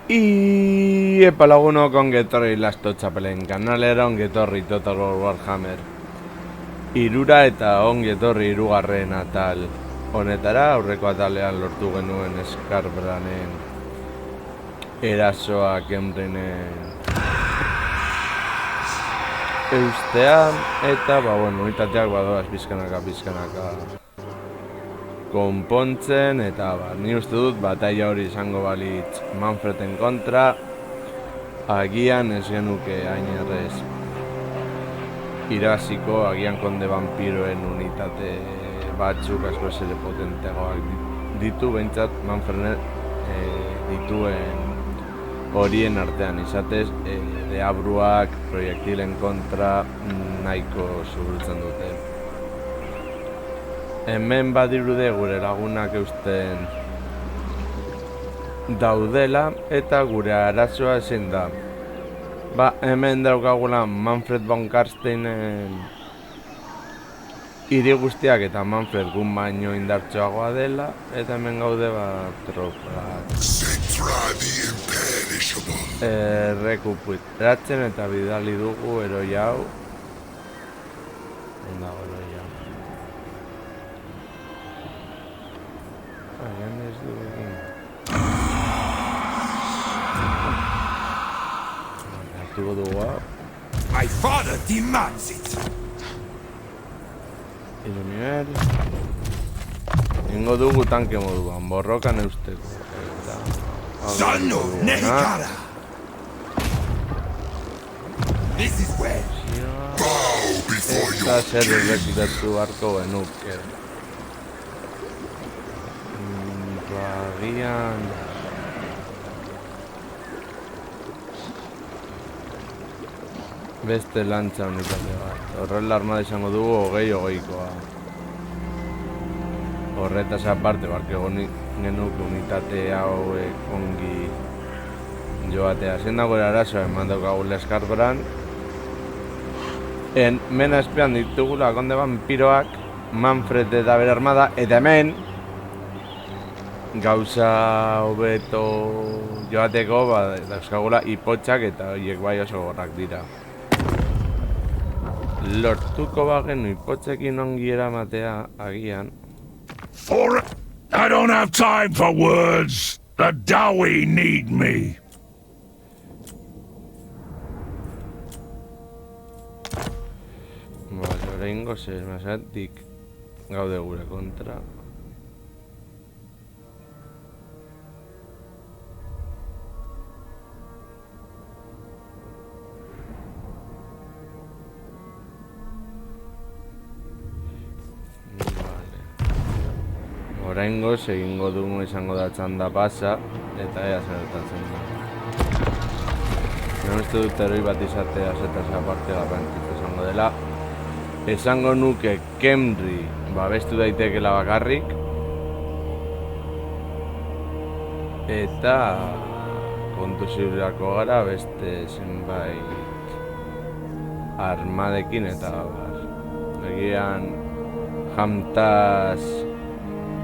Epa lagunok ongetorri Lasto Txapelen kanalera, ongetorri Total War Warhammer irura eta ongetorri irugarren atal honetara. Aurreko atalean lortu genuen Skarbranen erasoa Kemrinen eustean, eta unitateak badoaz bizkanaka konpontzen, eta ni uste dut bataila hori izango balitz Manfreden kontra, agian ez genuke hain errez irasiko, agian konde vampiroen unitate batzuk asko ere potenteagoak ditu, behintzat Manfreden dituen horien artean izatez, deabruak proiektilen kontra nahiko zuhurtzen dute. Hemen badirude gure lagunak eusten daudela, eta gure arazoa ezin da. Hemen daukagula Manfred von Karsteinen hiri guztiak, eta Manfred gun baino indartsuagoa dela, eta hemen gaude tropak rekuperatzen, eta bidali dugu eroi hau. Ondago eroi hau. Agian ez du egin. Hartuko dugu hau. My father demands it. Iluniel. Ingo dugu tanke moduan, borrokan eusteko. Son of Nehikara. This is where. Bow before you. Eta zer errekutatu harko genuke. Agian beste lantza unitate bat. Horrela armada izango dugu 20-20koa. Horretaz aparte, barke genuke unitate hauek ongi joatea. Zein dago erasoa eman daukagula Skarbran. Mena espian ditugula konde vampiroak, Manfred eta bere armada, eta hemen gauza hobeto joateko dauzkagula ipotxak, eta horiek bai oso gorrak dira. Lortuko bagenu ipotxekin ongi eramatea agian. I don't have time for words. The Dawi need me. Oraingo zer masatik gaude gure kontra. Oraingoz egingo dugu izango da txanda pasa, eta ea zertatzen da. Uste dut eroi bat izatea zetaz aparte garrantzitsu izango dela. Esango nuke Kemri babestu daitekela bakarrik, eta kontu ziurako gara beste zenbait armadekin, eta egian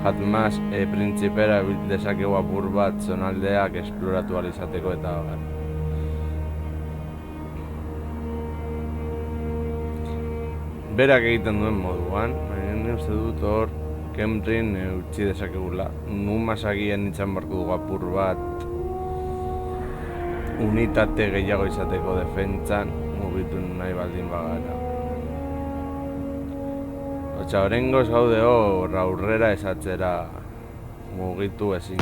Hatmas printzipera dezakegu apur bat zonaldeak esploratu ahal izateko eta abar. Berak egiten duen moduan, baina uste dut hor Kemrin utzi dezakegula. Numasagien nintzen barko dugu apur bat unitate gehiago izateko defentsan mugitu nahi baldin bagara. Otsa, horrengoz gaude hor aurrera esatzera mugitu ezin.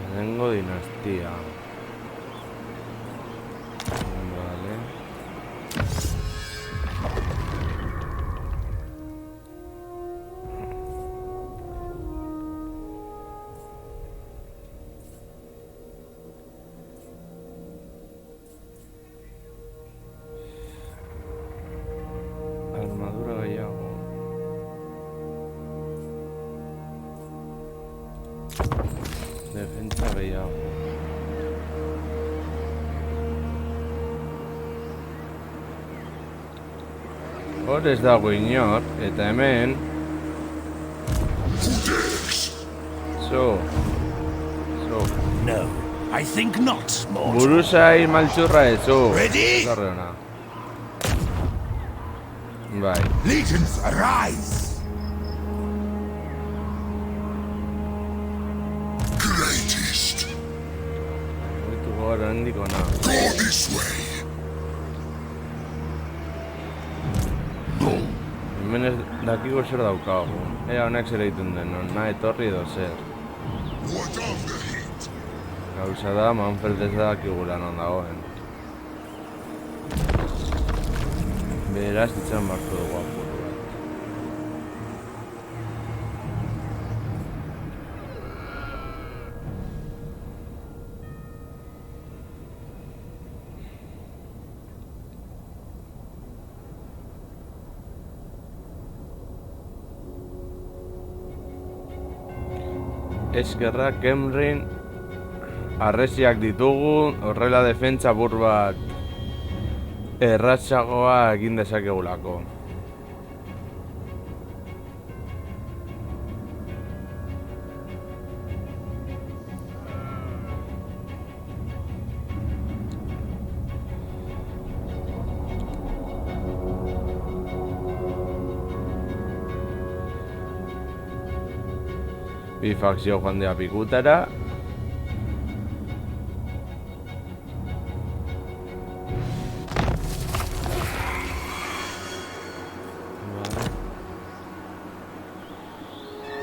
Horrengo dinastia. Vale. Armadura gehiago. Defentsa gehiago. Hor ez dago inor, eta hemen So. No, I think not, mortal. Buruzai maltzurra ez, Ready? Zorre hona. Bai. Legions, arise! Greatest. Mugitu gora handik ona. Go this way. No. Hemen ez dakigo zer daukagu. Ea honek zer egiten den, na etorri edo zer. What of the heat? Gauza da, Manfred ez dakigula non dagoen. Beraz, ditzen barko dugu apur bat. Eskerra, Kemrin, arresiak ditugu, horrela defentsa bur bat erratsagoa egin dezakegulako. Bi fakzio joan dira pikutara.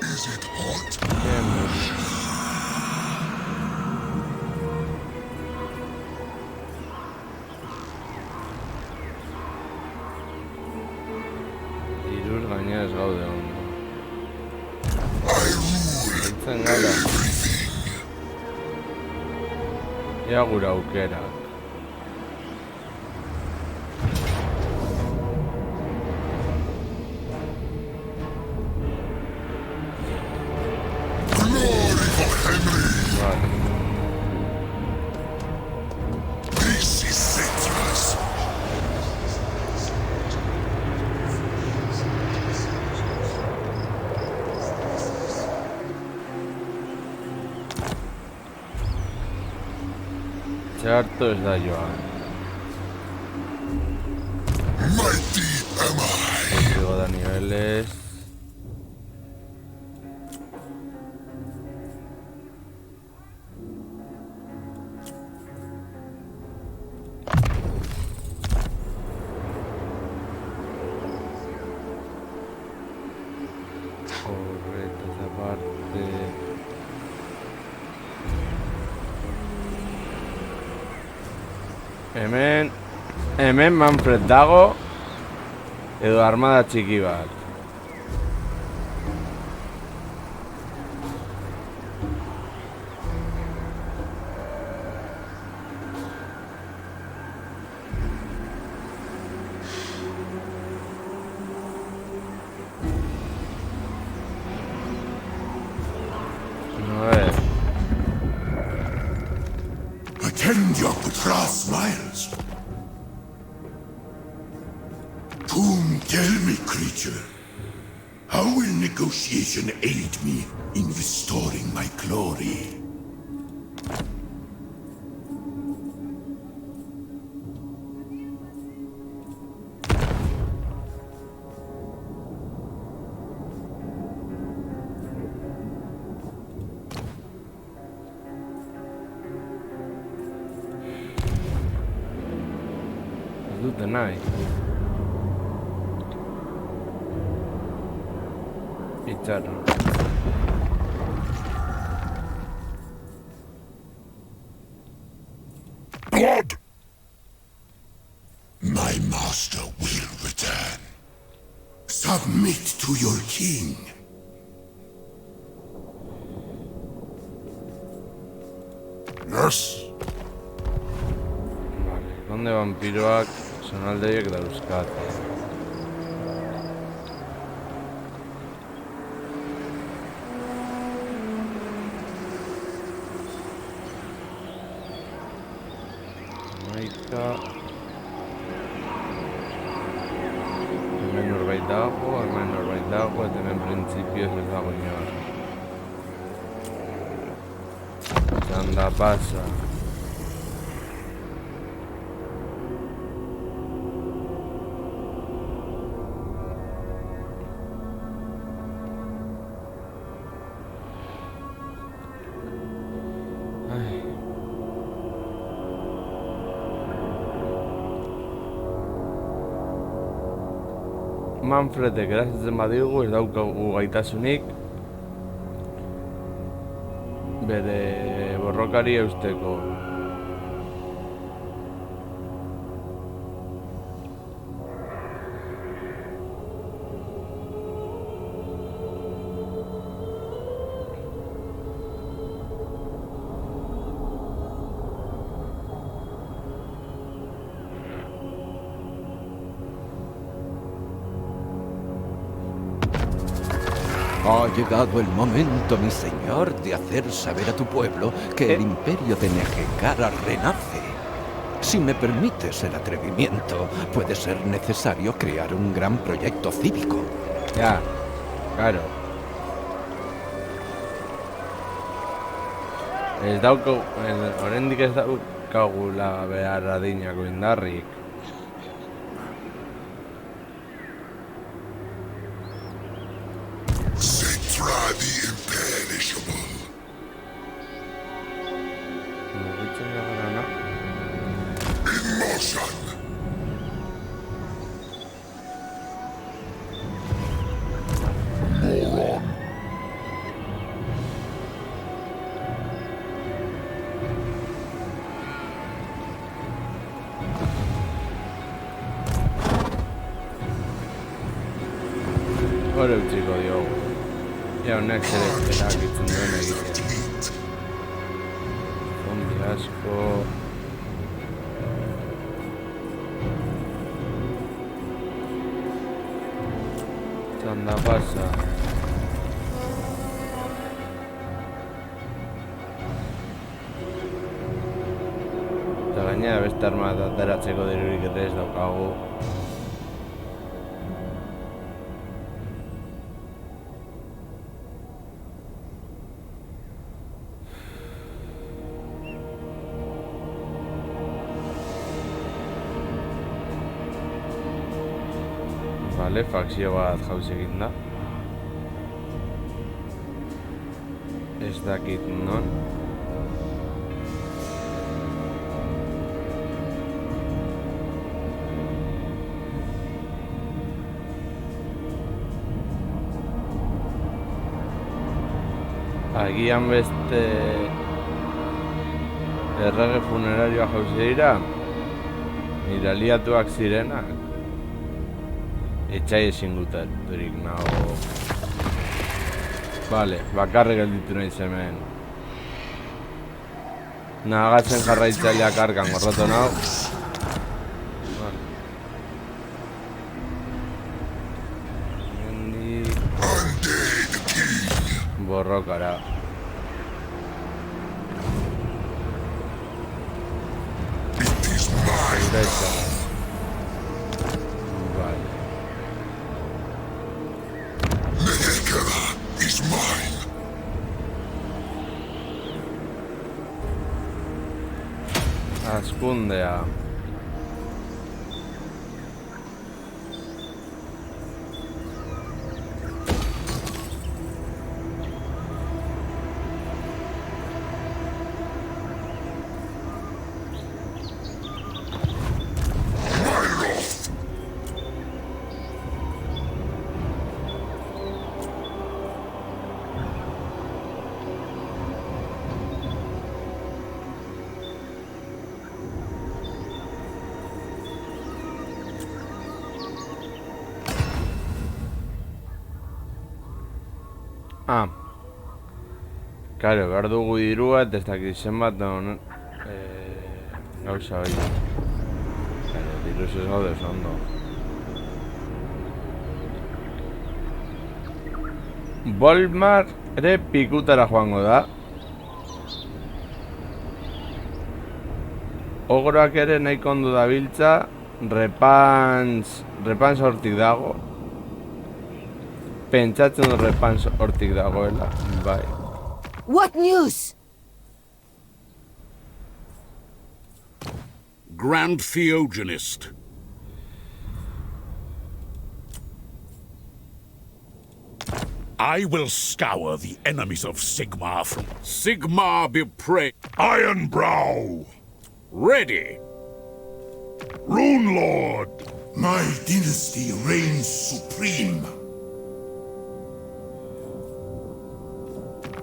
Is it hot? Iruz gaina ez gaude ondo. I rule Heltzen gara. everything. Ea gure aukerak. Glory for Henry. Vale. This is Citrus. Txarto ez da joan. Mighty am I. Digo da niveles. Horretaz aparte. Hemen Manfred dago edo armada txiki bat. A ver, Attend your betrothed smiles. Tomb Tell me, creature, how will negotiation aid me in restoring my glory? Ez dute nahi. Itxaron. Blood! My master will return. Submit to your king. Yes. Vale, konde vampiroak zonaldeiek dauzkat. Maika... Hemen norbait dago, eta hemen printzipioz ez dago inor. Txanda pasa. Manfredek erazatzen badigu ez daukagu gaitasunik bere borrokari eusteko. Ha llegado el momento, mi señor, de hacer saber a tu pueblo que el imperio de Nejecara renace. Si me permites el atrevimiento, puede ser necesario crear un gran proyecto cívico. Ja, claro. Ez dauko, oraindik ez daukagula behar adinako indarrik. Zetra the imperishable. Mugitzen da gara, no? In motion. Moron. Hore utziko diogu. Ja, honek ere erakitzen duen egitea. Zombi asko... Txanda pasa. Eta gainera beste arma ateratzeko dirurik ere ez daukagu. Vale, fakzio bat jauzi egin da. Ez dakit non. Agian beste errege funerarioa jauzi dira. Nire aliatuak zirenak. Etxai ezin duterik nago. Vale, bakarrik gelditu nahi hemen. Nagatzen jarraitzaileak arkan gorroto nau. Vale. Borrokara. Vale. Azkundea. Ah. Karo, behar dugu dirua eta ez dakit zenbat honen... Gauza hori. Karo, diruz ez gaude oso ondo. Volmar ere pikutara joango da. Ogroak ere nahiko ondo dabiltza. Repans hortik dago. Pentsatzen dut Repans hortik dagoela, bai. What news? Grand Theogenist. I will scour the enemies of Sigmar from... Sigmar be praised. Ironbrow! Ready! Rune Lord! My dynasty reigns supreme.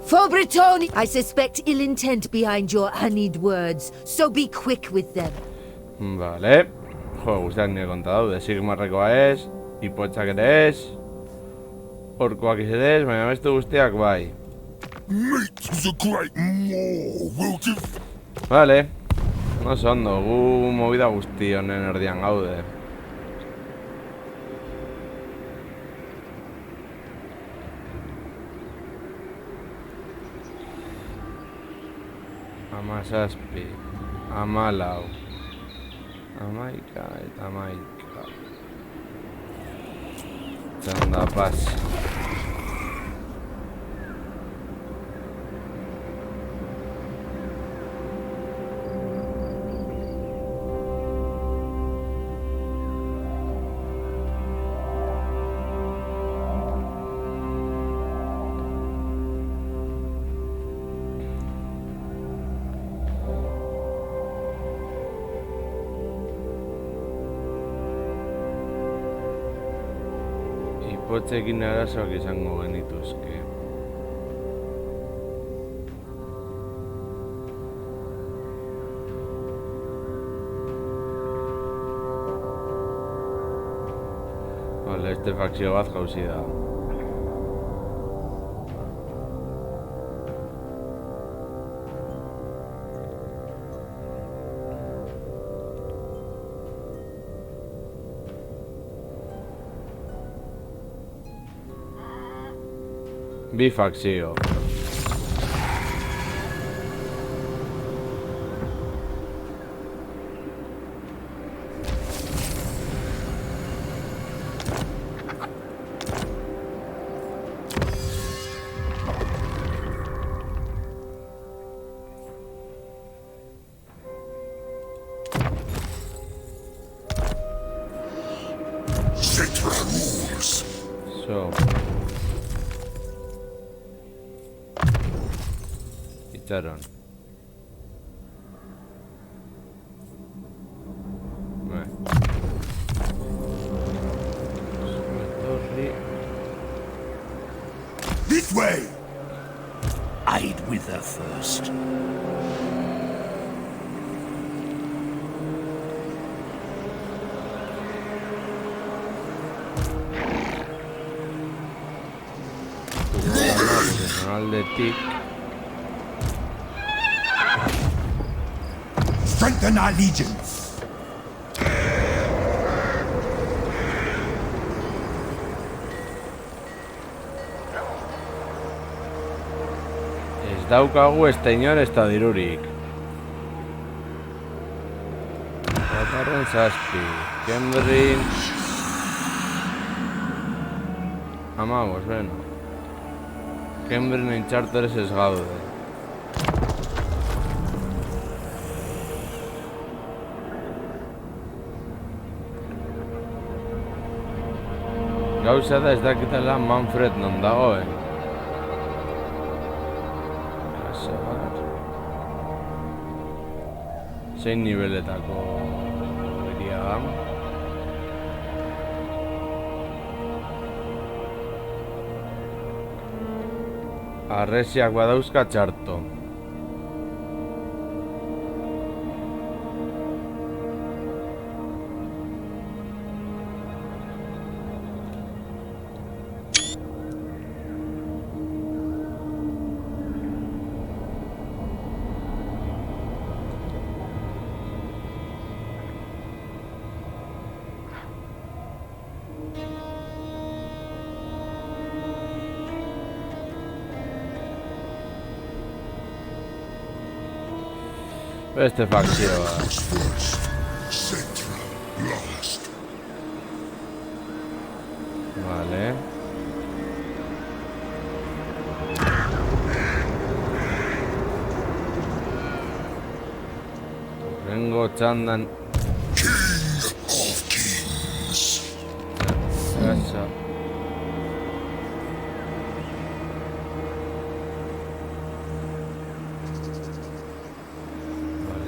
For Britoni, I suspect ill intent behind your honeyed words, so be quick with them. Vale. Jo, guztiak nire konta daude. Sigmarrekoa ez, ipotxak ere ez, orkoak ere ez, baina beste guztiak bai. Make the great maw will give... Vale. Oso ondo, gu movida guzti honen erdian gaude. Amazazpi, amalau, amaika eta amaika. Txanda paz. Ipotxekin arazoak izango genituzke. Vale, este fakzio bat jauzi da. Bi fakzio. Cetra rules. So. Itxaron. This way! I'd wither first. Aldetik. Strengthen our legions! Ez daukagu ez inor ez da dirurik. Batarren zazpi. Kembrin. Amagos, beno. Kembrin intxartorez ez gaude. Gauza da ez dakitela Manfred non dagoen. Kasa bat. Zein niveletako hiria da? Harresiak badauzka txarto. Beste fakzioa. First, Cetra last. Vale. Rengo txandan. King of kings. Kasa.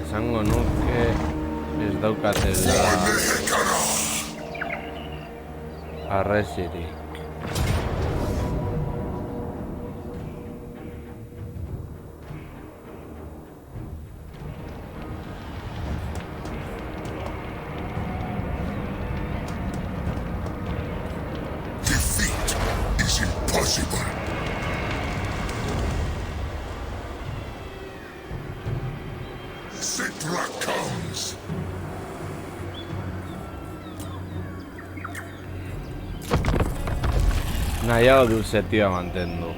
Esango nuke ez daukatela harresirik. Defeat is impossible. Cetra comes. Nahiago du setioa mantendu.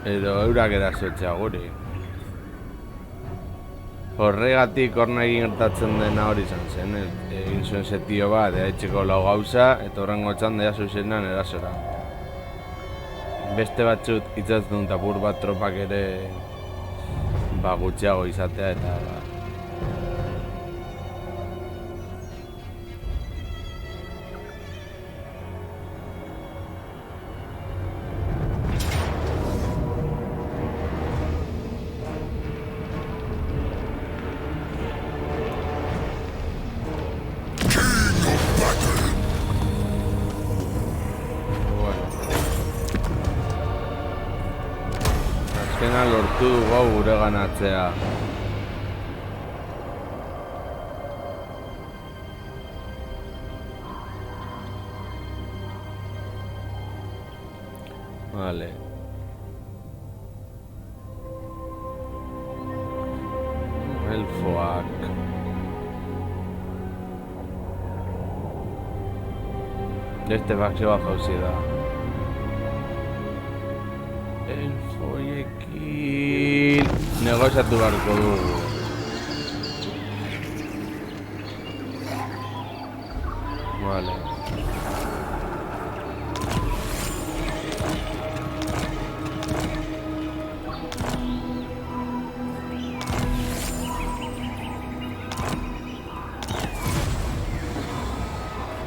Edo eurak erasotzea guri. Horregatik horna egin gertatzen dena hori izan zen. Egin zuen setio bat, etxeko lau gauza, eta horrengo txanda jaso zenan erasora. Beste batzut itzatzen dut apur bat tropak ere gutxiago izatea eta azkena lortu dugu hau gure ganatzea. Vale. Elfoak. Beste fakzioa jauzi da. Elfoiekin negoziatu beharko dugu. Vale.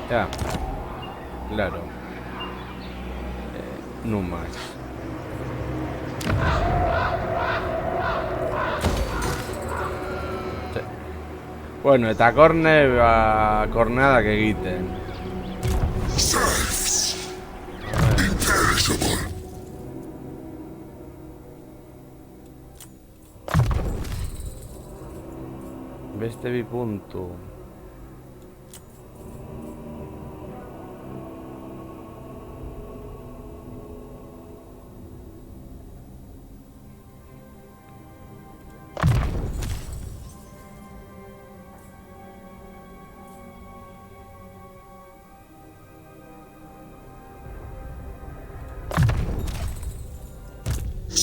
Ya, claro. No más. Bueno, eta korneadak egiten. Serfs. Imperishable. Beste bi puntu.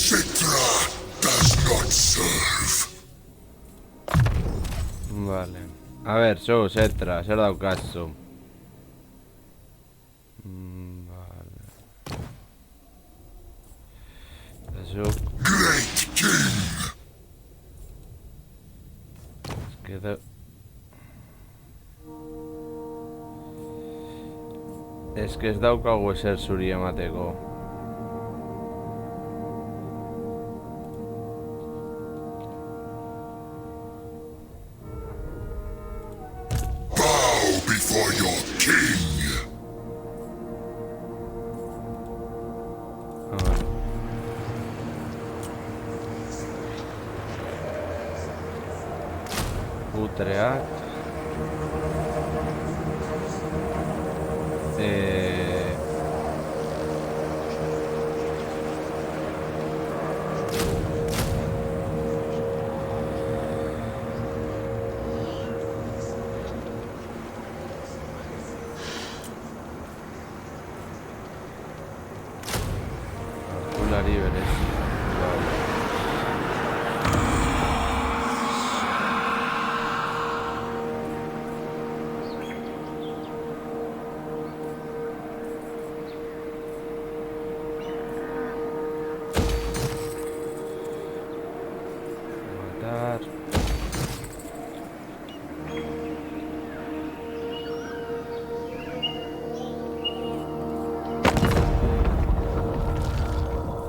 Cetra does not serve. Vale. A ver, Cetra, zer daukazu. Vale. Eta Great king. Ez daukagu ezer zuri emateko. Bow before your king. Putreak. Arkulari berez. Matar.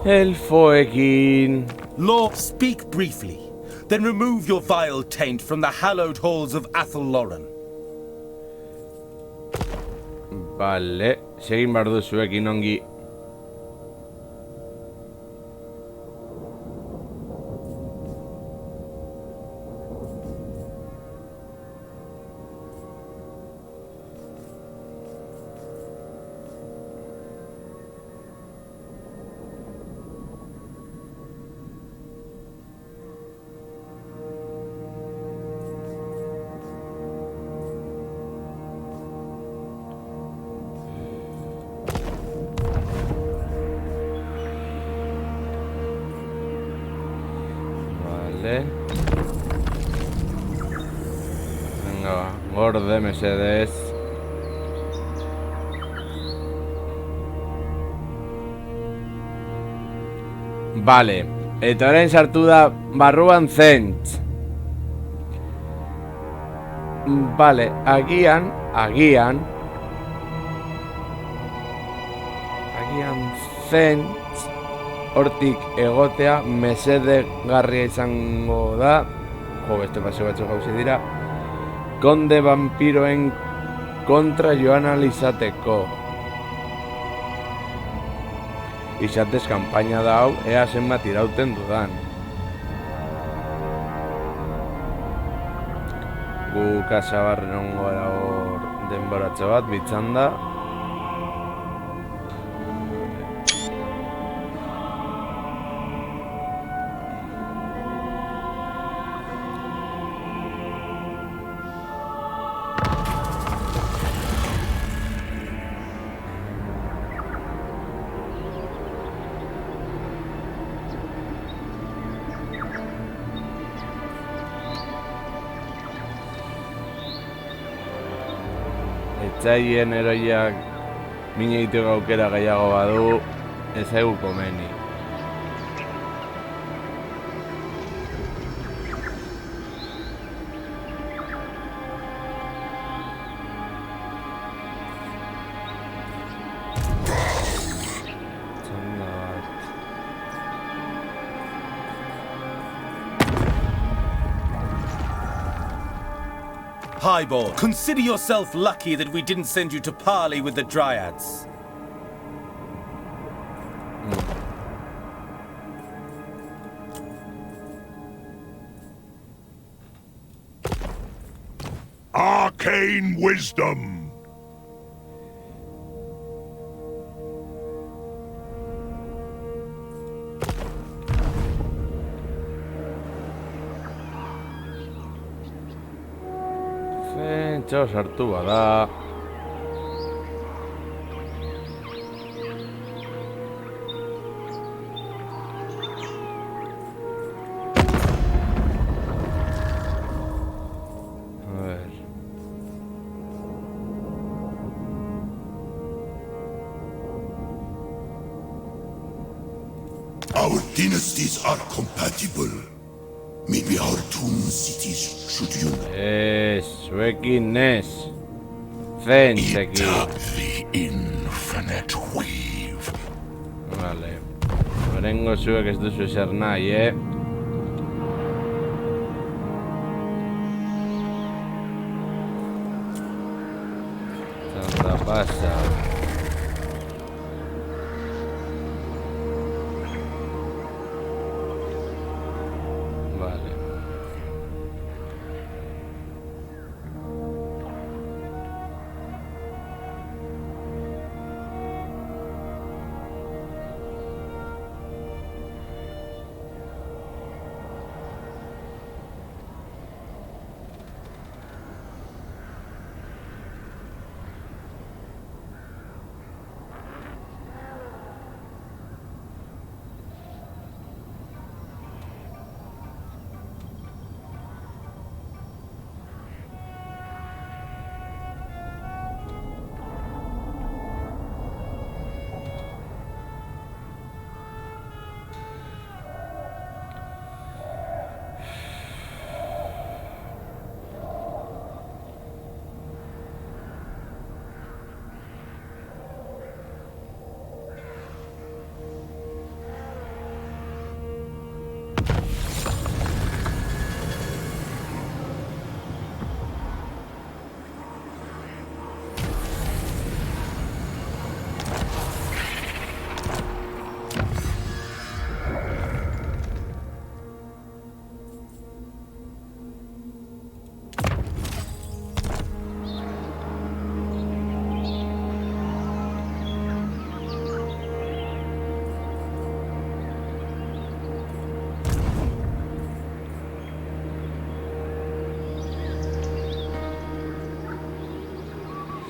Elfoekin. Lord, speak briefly. Then remove your vile taint from the hallowed halls of Athel Loren. Vale, segin behar duzuekin ongi. Vale. Venga, va, gorde mesedez. Vale, eta orain sartu da barruan Zentz. Vale, agian Zentz hortik egotea mesedegarria izango da. Jo, beste paseo batzuk gauzi dira. Konde vampiroen kontra joan alizateko. Izatez kanpaina da hau, ea zenbat irauten dudan. Gu kasabarren ongora hor denboratxo bat, bitzan da. Etzaien eroiak min egiteko aukera gehiago badu, ez zaigu komeni. Txanda bat. Highball, consider yourself lucky that we didn't send you to parley with the Dryads. Arcane wisdom. Zentxo sartu bada. A ver. Our dynasties are compatible. Maybe our two cities should unite. Zuekin ez. Zentxekin. Tap thee in. infinite weave. Vale. Horengo zuek ez duzu ezer nahi, Txanda pasa. Vale.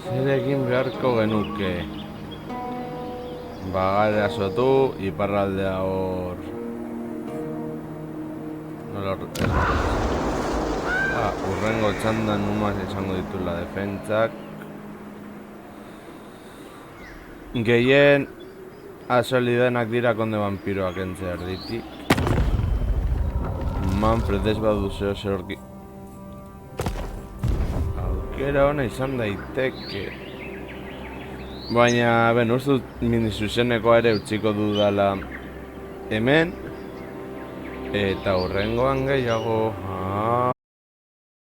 Zer egin beharko genuke? Bagara sotu, iparraldea hor... Nola urrengo txandan numaz izango ditula defentsak. Gehien asolidenak dira konde vampiroak entzea erditik. Manfred ez baduzu zerorki. Aukera hona izan daiteke. Baina, ben, uste dut mini zuzenekoa ere utziko dudala hemen. Eta hurrengoan gehiago